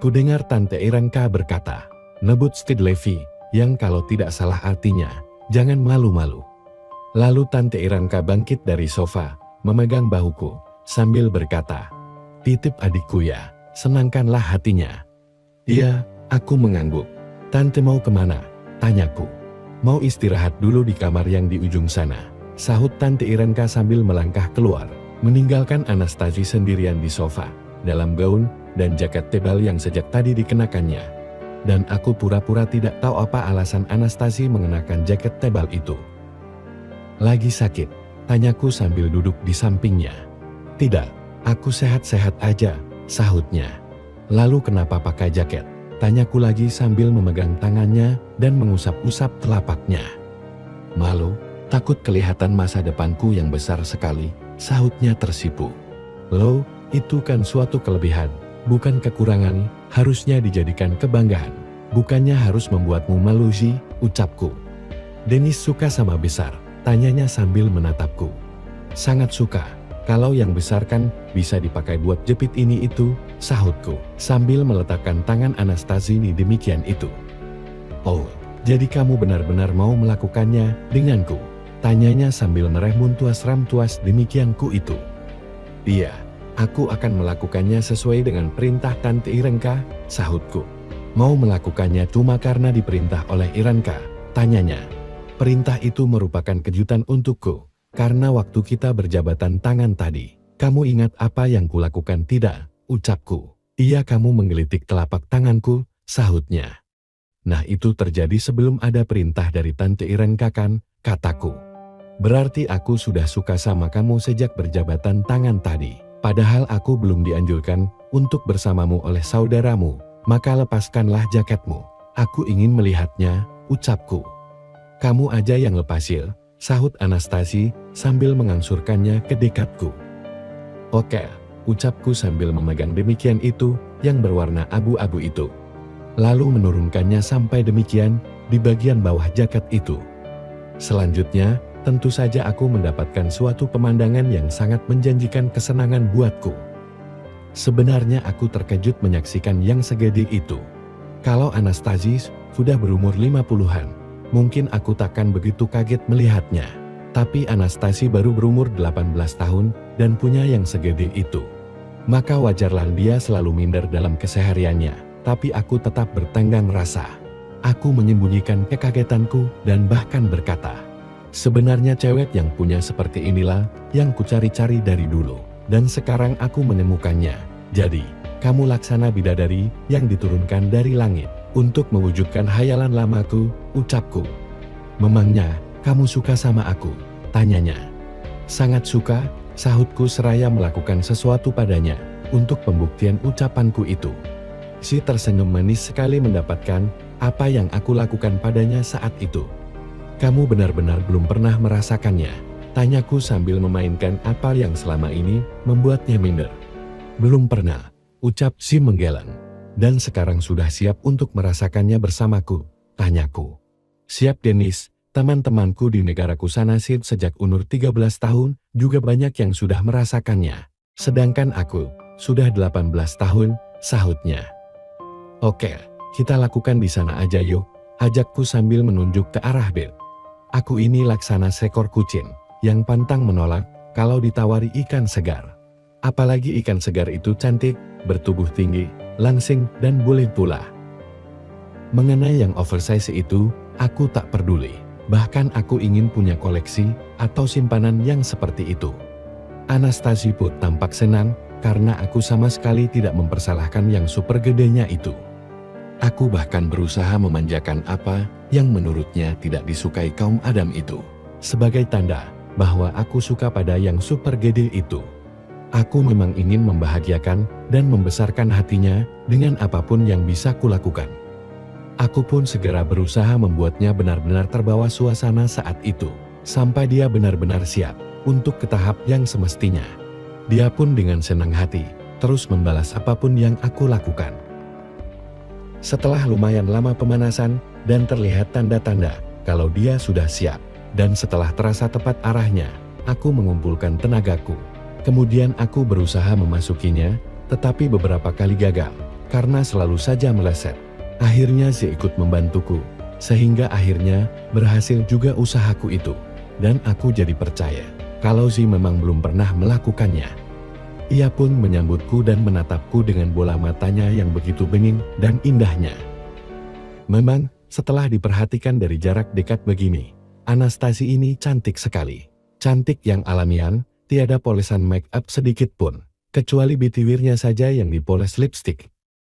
Kudengar Tante Irenka berkata, "Nebut Stid Levi, yang kalau tidak salah artinya, jangan malu-malu." Lalu Tante Irenka bangkit dari sofa, memegang bahuku, sambil berkata, "Titip adikku ya, senangkanlah hatinya." "Iya," aku mengangguk. "Tante mau kemana?" tanyaku. "Mau istirahat dulu di kamar yang di ujung sana," sahut Tante Irenka sambil melangkah keluar, meninggalkan Anastasi sendirian di sofa, dalam gaun dan jaket tebal yang sejak tadi dikenakannya. Dan aku pura-pura tidak tahu apa alasan Anastasi mengenakan jaket tebal itu. "Lagi sakit?" tanyaku sambil duduk di sampingnya. "Tidak, aku sehat-sehat aja," sahutnya. "Lalu kenapa pakai jaket?" tanyaku lagi sambil memegang tangannya dan mengusap-usap telapaknya. "Malu, takut kelihatan masa depanku yang besar sekali," sahutnya tersipu. "Loh, itu kan suatu kelebihan, bukan kekurangan, harusnya dijadikan kebanggaan. Bukannya harus membuatmu malu sih," ucapku. "Dennis suka sama besar?" tanyanya sambil menatapku. "Sangat suka. Kalau yang besar kan bisa dipakai buat jepit ini itu," sahutku, sambil meletakkan tangan Anastasi di demikian itu. "Oh, jadi kamu benar-benar mau melakukannya denganku?" tanyanya sambil mereh muntuas ramtuas demikianku itu. "Iya, aku akan melakukannya sesuai dengan perintah Tante Irenka," sahutku. "Mau melakukannya cuma karena diperintah oleh Irenka?" tanyanya. "Perintah itu merupakan kejutan untukku, karena waktu kita berjabatan tangan tadi, kamu ingat apa yang kulakukan tidak?" ucapku. "Iya, kamu menggelitik telapak tanganku," sahutnya. "Nah, itu terjadi sebelum ada perintah dari Tante Irenka kan?" kataku. "Berarti aku sudah suka sama kamu sejak berjabatan tangan tadi. Padahal aku belum dianjurkan untuk bersamamu oleh saudaramu, maka lepaskanlah jaketmu. Aku ingin melihatnya," ucapku. "Kamu aja yang lepasil," sahut Anastasi sambil mengangsurkannya ke dekatku. "Oke," ucapku sambil memegang demikian itu yang berwarna abu-abu itu. Lalu menurunkannya sampai demikian di bagian bawah jaket itu. Selanjutnya, tentu saja aku mendapatkan suatu pemandangan yang sangat menjanjikan kesenangan buatku. Sebenarnya aku terkejut menyaksikan yang segede itu. Kalau Anastasi sudah berumur 50-an, mungkin aku takkan begitu kaget melihatnya. Tapi Anastasi baru berumur 18 tahun dan punya yang segede itu. Maka wajarlah dia selalu minder dalam kesehariannya, tapi aku tetap bertenggang rasa. Aku menyembunyikan kekagetanku dan bahkan berkata, "Sebenarnya cewek yang punya seperti inilah yang kucari-cari dari dulu, dan sekarang aku menemukannya. Jadi, kamu laksana bidadari yang diturunkan dari langit untuk mewujudkan hayalan lamaku," ucapku. "Memangnya kamu suka sama aku?" tanyanya. "Sangat suka," sahutku seraya melakukan sesuatu padanya untuk pembuktian ucapanku itu. Si tersenyum manis sekali mendapatkan apa yang aku lakukan padanya saat itu. "Kamu benar-benar belum pernah merasakannya?" tanyaku sambil memainkan apa yang selama ini membuatnya minder. "Belum pernah," ucap si menggeleng. "Dan sekarang sudah siap untuk merasakannya bersamaku?" tanyaku. "Siap, Dennis. Teman-temanku di negaraku sana sejak umur 13 tahun juga banyak yang sudah merasakannya. Sedangkan aku sudah 18 tahun, sahutnya. "Oke, kita lakukan di sana aja yuk," ajakku sambil menunjuk ke arah bed. Aku ini laksana seekor kucing yang pantang menolak kalau ditawari ikan segar. Apalagi ikan segar itu cantik, bertubuh tinggi, langsing, dan boleh pula. Mengenai yang oversize itu, aku tak peduli. Bahkan aku ingin punya koleksi atau simpanan yang seperti itu. Anastasi pun tampak senang karena aku sama sekali tidak mempersalahkan yang super gedenya itu. Aku bahkan berusaha memanjakan apa yang menurutnya tidak disukai kaum Adam itu, sebagai tanda bahwa aku suka pada yang super gede itu. Aku memang ingin membahagiakan dan membesarkan hatinya dengan apapun yang bisa kulakukan. Aku pun segera berusaha membuatnya benar-benar terbawa suasana saat itu, sampai dia benar-benar siap untuk ke tahap yang semestinya. Dia pun dengan senang hati terus membalas apapun yang aku lakukan. Setelah lumayan lama pemanasan dan terlihat tanda-tanda kalau dia sudah siap, dan setelah terasa tepat arahnya, aku mengumpulkan tenagaku. Kemudian aku berusaha memasukinya, tetapi beberapa kali gagal karena selalu saja meleset. Akhirnya Zi ikut membantuku, sehingga akhirnya berhasil juga usahaku itu. Dan aku jadi percaya kalau Zi memang belum pernah melakukannya. Ia pun menyambutku dan menatapku dengan bola matanya yang begitu bening dan indahnya. Memang, setelah diperhatikan dari jarak dekat begini, Anastasi ini cantik sekali. Cantik yang alamiah, tiada polesan make up sedikit pun, kecuali bitiwirnya saja yang dipoles lipstik.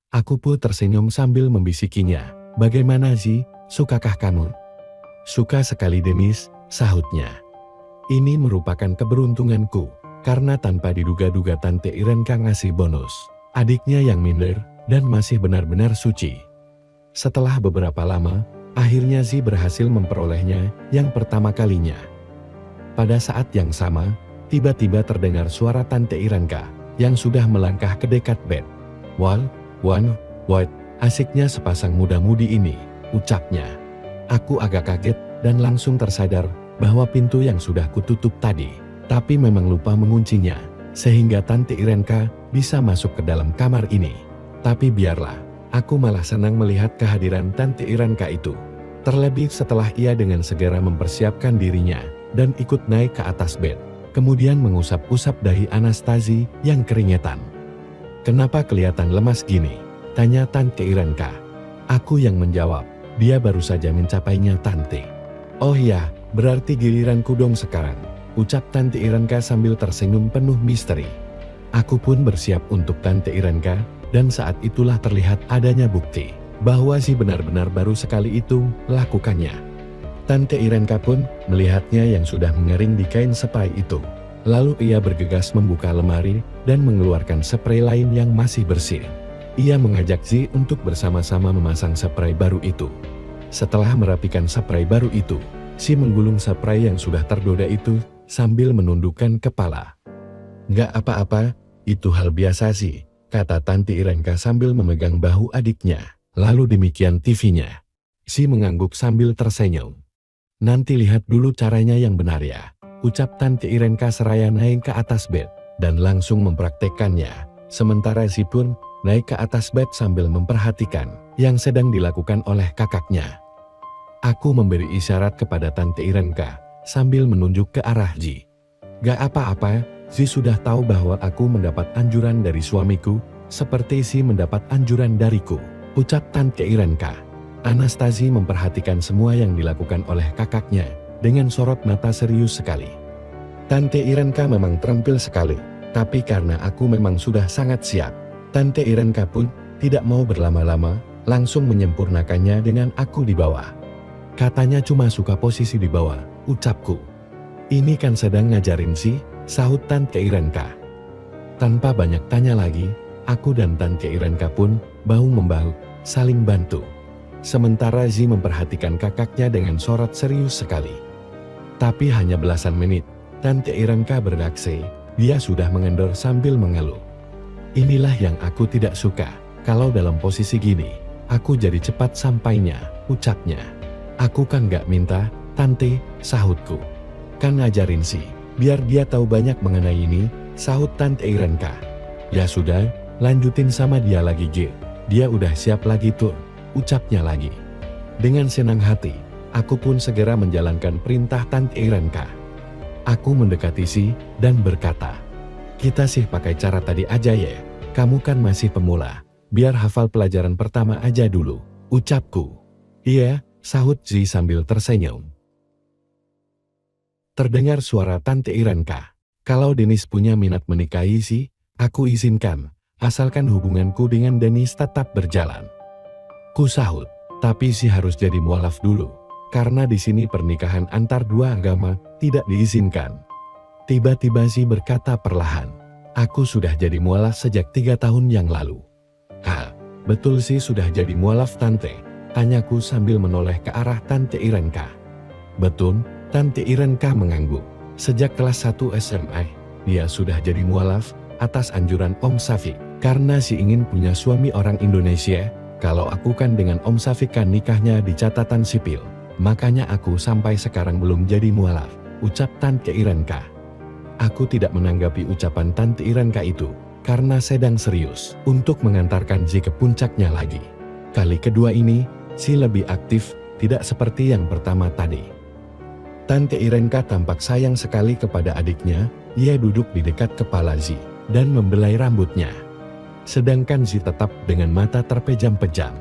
Aku pun tersenyum sambil membisikinya, "Bagaimana Zi, sukakah kamu?" "Suka sekali Denis," sahutnya. Ini merupakan keberuntunganku, karena tanpa diduga-duga Tante Irenka ngasih bonus. Adiknya yang minder, dan masih benar-benar suci. Setelah beberapa lama, akhirnya Zi berhasil memperolehnya yang pertama kalinya. Pada saat yang sama, tiba-tiba terdengar suara Tante Irenka yang sudah melangkah ke dekat bed. "Wah, asiknya sepasang muda-mudi ini," ucapnya. Aku agak kaget dan langsung tersadar bahwa pintu yang sudah kututup tadi, tapi memang lupa menguncinya, sehingga Tante Irenka bisa masuk ke dalam kamar ini. Tapi biarlah, aku malah senang melihat kehadiran Tante Irenka itu. Terlebih setelah ia dengan segera mempersiapkan dirinya dan ikut naik ke atas bed, kemudian mengusap-usap dahi Anastasi yang keringetan. "Kenapa kelihatan lemas gini?" tanya Tante Irenka. Aku yang menjawab, "Dia baru saja mencapainya Tante." "Oh ya, berarti giliranku dong sekarang," ucap Tante Irenka sambil tersenyum penuh misteri. Aku pun bersiap untuk Tante Irenka, dan saat itulah terlihat adanya bukti bahwa si benar-benar baru sekali itu lakukannya. Tante Irenka pun melihatnya yang sudah mengering di kain spray itu. Lalu ia bergegas membuka lemari dan mengeluarkan spray lain yang masih bersih. Ia mengajak Zi untuk bersama-sama memasang spray baru itu. Setelah merapikan spray baru itu, Zi menggulung spray yang sudah ternoda itu sambil menundukkan kepala. "Nggak apa-apa, itu hal biasa sih," kata Tante Irenka sambil memegang bahu adiknya. "Lalu demikian TV-nya." Zi mengangguk sambil tersenyum. "Nanti lihat dulu caranya yang benar ya," ucap Tante Irenka seraya naik ke atas bed dan langsung mempraktekkannya. Sementara Zi pun naik ke atas bed sambil memperhatikan yang sedang dilakukan oleh kakaknya. Aku memberi isyarat kepada Tante Irenka sambil menunjuk ke arah Zi. "Gak apa-apa, Zi sudah tahu bahwa aku mendapat anjuran dari suamiku, seperti Zi mendapat anjuran dariku," ucap Tante Irenka. Anastasi memperhatikan semua yang dilakukan oleh kakaknya dengan sorot mata serius sekali. Tante Irenka memang terampil sekali, tapi karena aku memang sudah sangat siap, Tante Irenka pun tidak mau berlama-lama, langsung menyempurnakannya dengan aku di bawah. "Katanya cuma suka posisi di bawah," ucapku. "Ini kan sedang ngajarin sih," sahut Tante Irenka. Tanpa banyak tanya lagi, aku dan Tante Irenka pun bahu-membahu, saling bantu. Sementara Zi memperhatikan kakaknya dengan sorot serius sekali. Tapi hanya belasan menit, Tante Irenka beraksi, dia sudah mengendor sambil mengeluh. "Inilah yang aku tidak suka, kalau dalam posisi gini, aku jadi cepat sampainya," ucapnya. "Aku kan gak minta, Tante," sahutku. "Kan ngajarin sih, biar dia tahu banyak mengenai ini," sahut Tante Irenka. "Ya sudah, lanjutin sama dia lagi G, dia udah siap lagi tuh," ucapnya lagi. Dengan senang hati, aku pun segera menjalankan perintah Tante Irenka. Aku mendekati Zi dan berkata, "Kita sih pakai cara tadi aja ya, kamu kan masih pemula, biar hafal pelajaran pertama aja dulu," ucapku. "Iya," sahut Zi sambil tersenyum. Terdengar suara Tante Irenka, "Kalau Denis punya minat menikahi Zi, aku izinkan, asalkan hubunganku dengan Denis tetap berjalan." Ku sahut, "Tapi Zi harus jadi mualaf dulu, karena di sini pernikahan antar dua agama tidak diizinkan." Tiba-tiba Zi berkata perlahan, "Aku sudah jadi mualaf sejak 3 tahun yang lalu." "Hah, betul sih sudah jadi mualaf Tante?" tanyaku sambil menoleh ke arah Tante Irenka. "Betul," Tante Irenka mengangguk. "Sejak kelas 1 SMA, dia sudah jadi mualaf atas anjuran Om Safik. Karena Zi ingin punya suami orang Indonesia, kalau aku kan dengan Om Safik kan nikahnya di catatan sipil. Makanya aku sampai sekarang belum jadi mualaf," ucap Tante Irenka. Aku tidak menanggapi ucapan Tante Irenka itu, karena sedang serius untuk mengantarkan Si ke puncaknya lagi. Kali kedua ini, Si lebih aktif, tidak seperti yang pertama tadi. Tante Irenka tampak sayang sekali kepada adiknya. Ia duduk di dekat kepala Si dan membelai rambutnya. Sedangkan Si tetap dengan mata terpejam-pejam.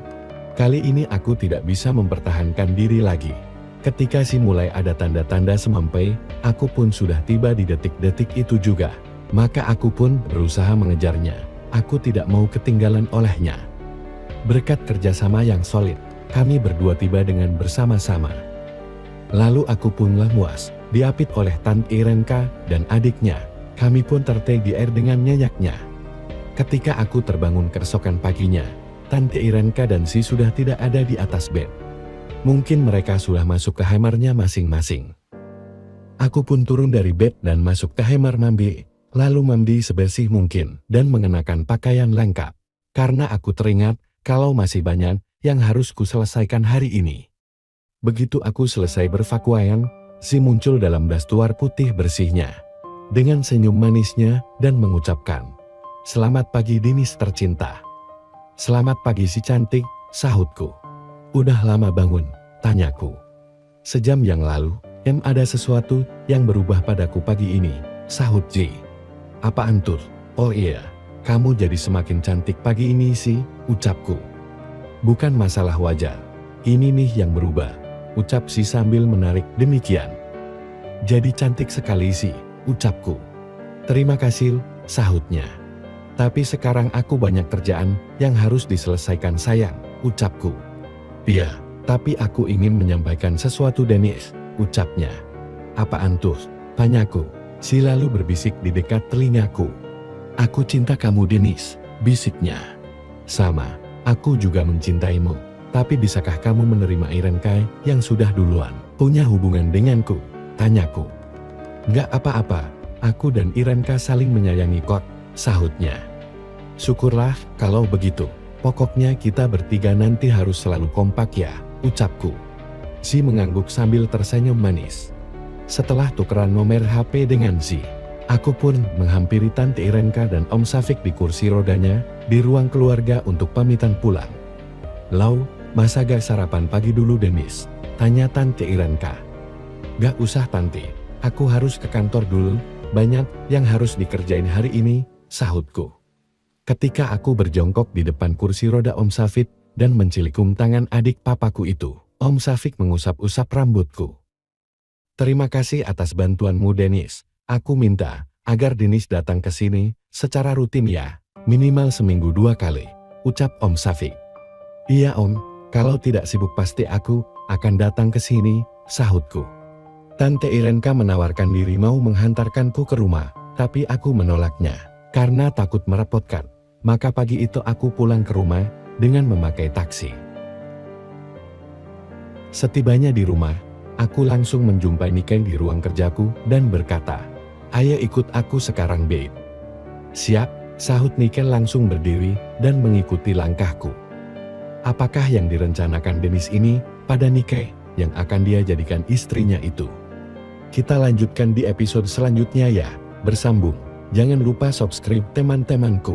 Kali ini aku tidak bisa mempertahankan diri lagi. Ketika Si mulai ada tanda-tanda semampai, aku pun sudah tiba di detik-detik itu juga. Maka aku pun berusaha mengejarnya. Aku tidak mau ketinggalan olehnya. Berkat kerjasama yang solid, kami berdua tiba dengan bersama-sama. Lalu aku punlah muas, diapit oleh Tante Irenka dan adiknya. Kami pun tertegi air dengan nyanyaknya. Ketika aku terbangun keesokan paginya, Tante Irenka dan Si sudah tidak ada di atas bed. Mungkin mereka sudah masuk ke kamarnya masing-masing. Aku pun turun dari bed dan masuk ke kamar mandi. Lalu mandi sebersih mungkin dan mengenakan pakaian lengkap. Karena aku teringat kalau masih banyak yang harus kuselesaikan hari ini. Begitu aku selesai berpakaian, Si muncul dalam dastuar putih bersihnya. Dengan senyum manisnya dan mengucapkan, "Selamat pagi Denis tercinta." "Selamat pagi Si cantik," sahutku. "Udah lama bangun?" tanyaku. "Sejam yang lalu, ada sesuatu yang berubah padaku pagi ini," sahut Si. "Apaan tuh?" "Oh iya, kamu jadi semakin cantik pagi ini Si," ucapku. "Bukan masalah wajah, ini nih yang berubah," ucap Si sambil menarik. "Demikian. Jadi cantik sekali Si," ucapku. "Terima kasih," sahutnya. "Tapi sekarang aku banyak kerjaan yang harus diselesaikan sayang," ucapku. "Iya, tapi aku ingin menyampaikan sesuatu Denis," ucapnya. "Apaan tuh?" tanyaku. Si lalu berbisik di dekat telingaku. "Aku cinta kamu Denis," bisiknya. "Sama, aku juga mencintaimu. Tapi bisakah kamu menerima Irenka yang sudah duluan punya hubungan denganku?" tanyaku. "Nggak apa-apa, aku dan Irenka saling menyayangi kok," sahutnya. "Syukurlah kalau begitu. Pokoknya kita bertiga nanti harus selalu kompak ya," ucapku. Si mengangguk sambil tersenyum manis. Setelah tukeran nomor HP dengan Si, aku pun menghampiri Tante Irenka dan Om Safik di kursi rodanya di ruang keluarga untuk pamitan pulang. "Lau, masa gak sarapan pagi dulu Denis?" tanya Tante Irenka. "Gak usah Tante, aku harus ke kantor dulu, banyak yang harus dikerjain hari ini," sahutku. Ketika aku berjongkok di depan kursi roda Om Safik dan mencilikung tangan adik papaku itu, Om Safik mengusap-usap rambutku. "Terima kasih atas bantuanmu Denis. Aku minta agar Denis datang ke sini secara rutin ya, minimal seminggu 2 kali," ucap Om Safik. "Iya Om, kalau tidak sibuk pasti aku akan datang ke sini," sahutku. Tante Irenka menawarkan diri mau menghantarkanku ke rumah, tapi aku menolaknya karena takut merepotkan. Maka pagi itu aku pulang ke rumah dengan memakai taksi. Setibanya di rumah, aku langsung menjumpai Niken di ruang kerjaku dan berkata, "Ayo ikut aku sekarang babe." "Siap," sahut Niken langsung berdiri dan mengikuti langkahku. Apakah yang direncanakan Denis ini pada Niken yang akan dia jadikan istrinya itu? Kita lanjutkan di episode selanjutnya ya. Bersambung. Jangan lupa subscribe teman-temanku.